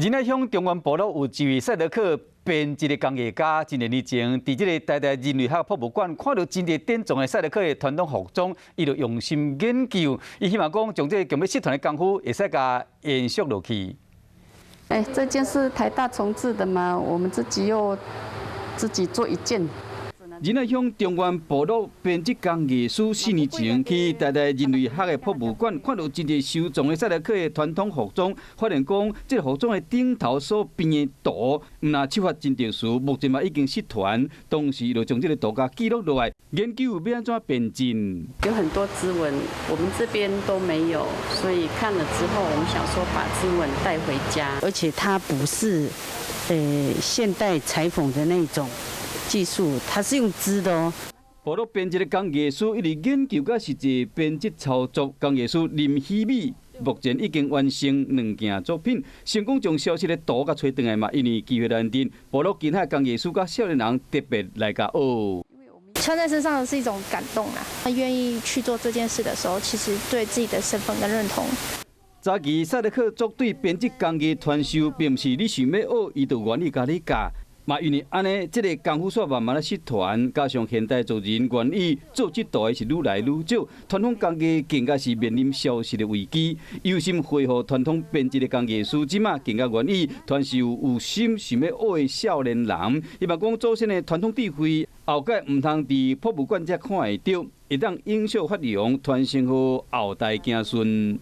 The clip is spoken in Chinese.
仁爱乡中原部落有一位赛德克编辑的工艺家，一年以前，伫这个台大人类学博物馆看到真侪典藏的赛德克的传统服装，伊就用心研究，伊希望讲将这强要失传的功夫，会使甲延续落去。这件是台大重制的嘛，我们自己又自己做一件。 仁爱乡中原部落编辑工艺师4年前去台大人类学的博物馆，看到真侪收藏的赛德克的传统服装，发现讲这个服装的顶头所编的图，毋那手法真特殊，目前嘛已经失传。当时就将这个图甲记录落来，研究要安怎变真。有很多织纹，我们这边都没有，所以看了之后，我们想说把织纹带回家，而且它不是现代裁缝的那种。 技术，它是用织的哦。部落编辑的工艺师一直研究到实际编辑操作。工艺师林希美目前已经完成2件作品，成功将消失的图甲找回来嘛。因为机会难得，部落其他工艺师甲少年人特别来甲学。穿在身上是一种感动啊！他愿意去做这件事的时候，其实对自己的身份跟认同。 早期赛德克族对编辑工艺传授，并不是你想要学，伊就愿意甲你教。 嘛，因为安尼，这个功夫煞慢慢咧失传，加上现代族人愿意做这道的是愈来愈少，传统工艺更加是面临消失的危机。有心恢复传统编织的工艺师，即马更加愿意传授有心想要学的少年人。伊嘛讲，祖先的传统智慧，后届唔通伫博物馆才看会到，会当永续发扬，传承予后代子孙。